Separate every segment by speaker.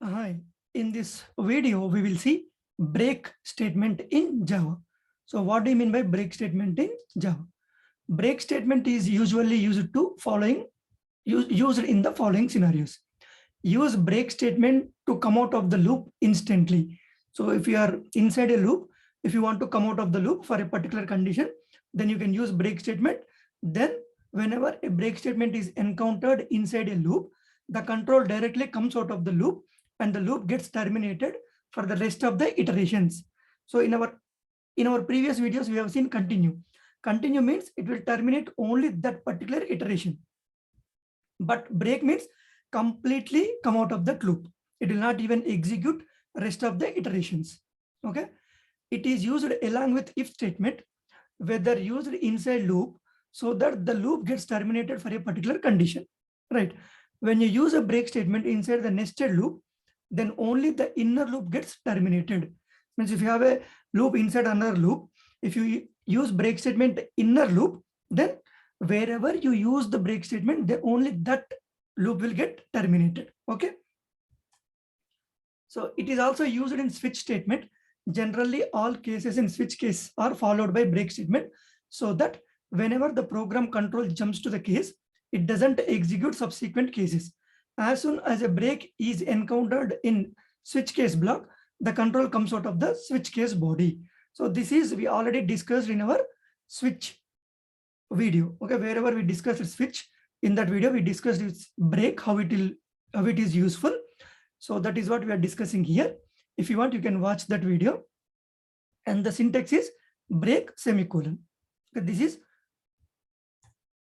Speaker 1: Hi, in this video, we will see break statement in Java. So what do you mean by break statement in Java? Break statement is usually used in the following scenarios. Use break statement to come out of the loop instantly. So if you are inside a loop, if you want to come out of the loop for a particular condition, then you can use break statement. Then whenever a break statement is encountered inside a loop, the control directly comes out of the loop and the loop gets terminated for the rest of the iterations. So in our previous videos, we have seen continue. Continue means it will terminate only that particular iteration. But break means completely come out of that loop. It will not even execute rest of the iterations. Okay. It is used along with if statement, whether used inside loop, so that the loop gets terminated for a particular condition. Right. When you use a break statement inside the nested loop, then only the inner loop gets terminated. Means if you have a loop inside another loop, if you use break statement inner loop, then wherever you use the break statement, then only that loop will get terminated. Okay. So it is also used in switch statement. Generally, all cases in switch case are followed by break statement, so that whenever the program control jumps to the case, it doesn't execute subsequent cases. As soon as a break is encountered in switch case block, the control comes out of the switch case body. So this is we already discussed in our switch video. Okay, wherever we discussed switch, in that video we discussed its break, how it is useful. So that is what we are discussing here. If you want, you can watch that video. And the syntax is break semicolon. Okay, this is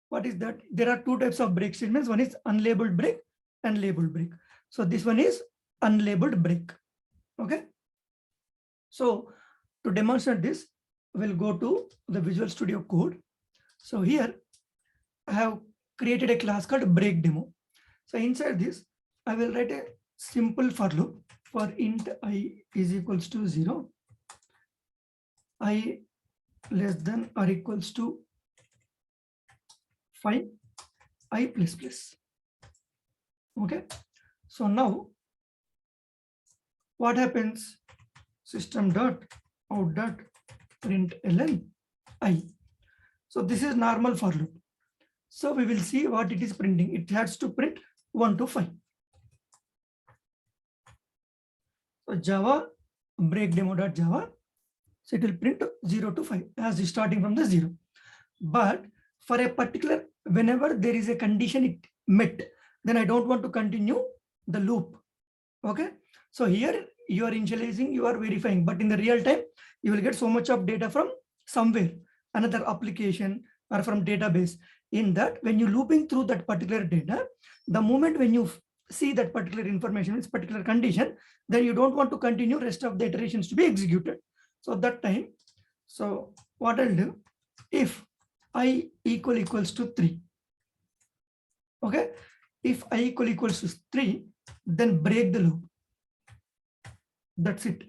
Speaker 1: what is that? There are two types of break statements. One is unlabeled break and labeled break. So this one is unlabeled break. Okay. So to demonstrate this, we'll go to the Visual Studio Code. So here I have created a class called break demo. So inside this, I will write a simple for loop for int I is equals to 0, I less than or equals to 5, I plus plus. Okay. So now what happens? System dot out dot println I. So this is normal for loop. So we will see what it is printing. It has to print 1 to 5. So Java break demo.java. So it will print 0 to 5 as starting from the 0. But for a particular, whenever there is a condition it met, then I don't want to continue the loop. Okay. So here you are initializing, you are verifying, but in the real time, you will get so much of data from somewhere, another application or from database. In that, when you looping through that particular data, the moment when you see that particular information, this particular condition, then you don't want to continue rest of the iterations to be executed. So that time, so what I'll do, if I equals to 3. Okay. If I equals to 3, then break the loop. That's it.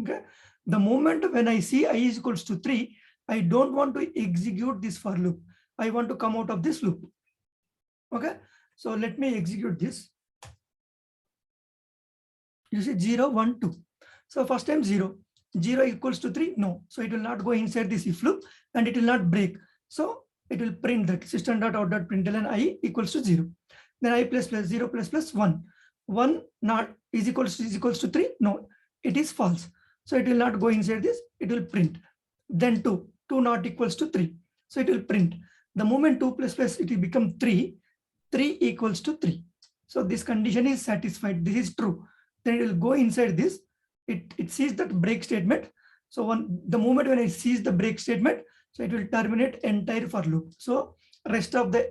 Speaker 1: Okay. The moment when I see I is equals to 3, I don't want to execute this for loop. I want to come out of this loop. Okay. So let me execute this. You see 0, 1, 2. So first time 0. 0 equals to 3. No. So it will not go inside this if loop and it will not break. So it will print that system.out.println I equals to 0. Then I plus plus 0 plus plus 1. 1 not is equals to 3. No, it is false. So it will not go inside this. It will print. Then 2. 2 not equals to 3. So it will print. The moment 2 plus plus it will become 3. 3 equals to 3. So this condition is satisfied. This is true. Then it will go inside this. It sees that break statement. So the moment when it sees the break statement, so it will terminate entire for loop. So rest of the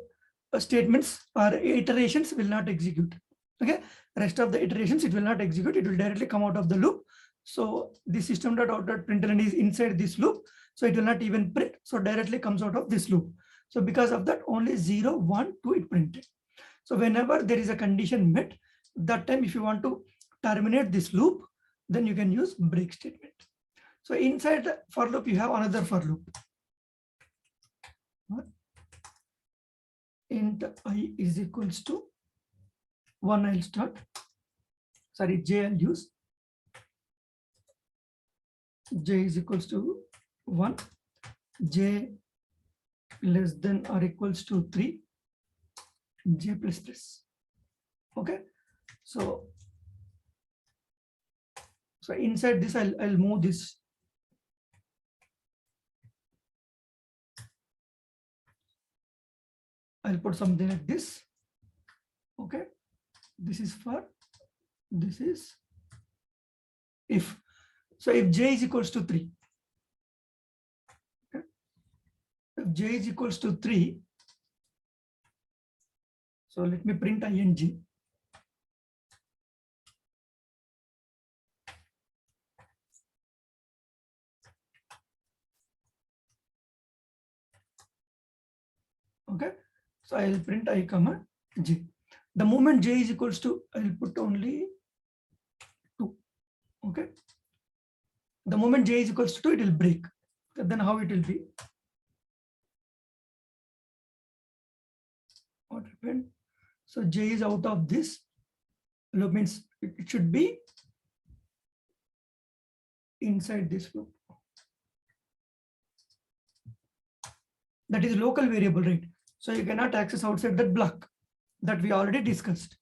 Speaker 1: statements or iterations will not execute. Okay. Rest of the iterations it will not execute. It will directly come out of the loop. So the system.out.println is inside this loop. So it will not even print. So directly comes out of this loop. So because of that, only 0, 1, 2 it printed. So whenever there is a condition met, that time if you want to terminate this loop, then you can use break statement. So inside the for loop, you have another for loop. Int I is equals to 1, I'll start. sorry, j I'll use. J is equals to 1, j less than or equals to 3, j plus plus. Okay, so inside this I'll move this. I'll put something like this. Okay, this is for, this is if. So if j is equals to 3, okay, if j is equals to 3, so let me print ing. Okay, so I'll print I comma j. The moment j is equals to, I'll put only 2. Okay, the moment j is equals to 2, it will break. Then how it will be? What happened? So j is out of this loop, means it should be inside this loop. That is local variable, right? So you cannot access outside that block that we already discussed.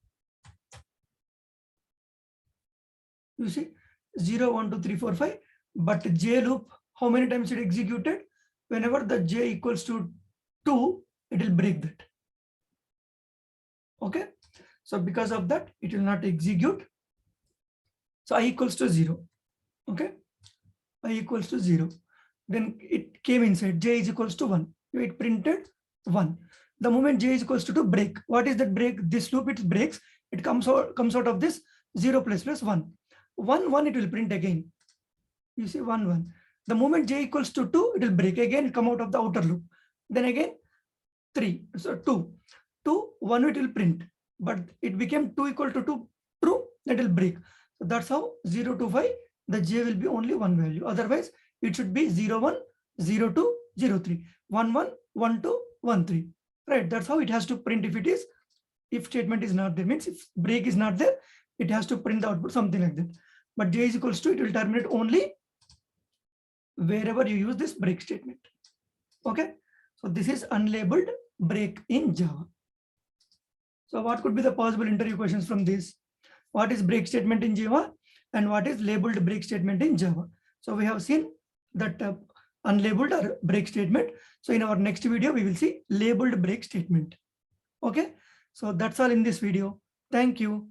Speaker 1: You see 0, 1, 2, 3, 4, 5, but j loop, how many times it executed? Whenever the j equals to 2, it will break that. Okay, so because of that, it will not execute. So I equals to 0. Okay, I equals to 0. Then it came inside, j is equals to 1. It printed 1. The moment j is equals to 2, break. What is that break? This loop, it breaks. It comes out of this 0 plus plus 1. 1, 1, it will print again. You see 1, 1. The moment j equals to 2, it will break again, come out of the outer loop. Then again 3. So 2. 2, 1, it will print. But it became 2 equal to 2 true, that will break. So that's how 0 to 5, the j will be only one value. Otherwise, it should be 0, 1, 0, 2, 0, 3, 1, 1, 1, 2, 1, 3. Right, that's how it has to print. If it is, if statement is not there, means if break is not there, it has to print the output, something like that. But j is equals to, it will terminate only wherever you use this break statement. Okay, so this is unlabeled break in Java. So what could be the possible interview questions from this? What is break statement in Java and what is labeled break statement in Java? So we have seen that unlabeled or break statement. So in our next video, we will see labeled break statement. Okay, so that's all in this video. Thank you.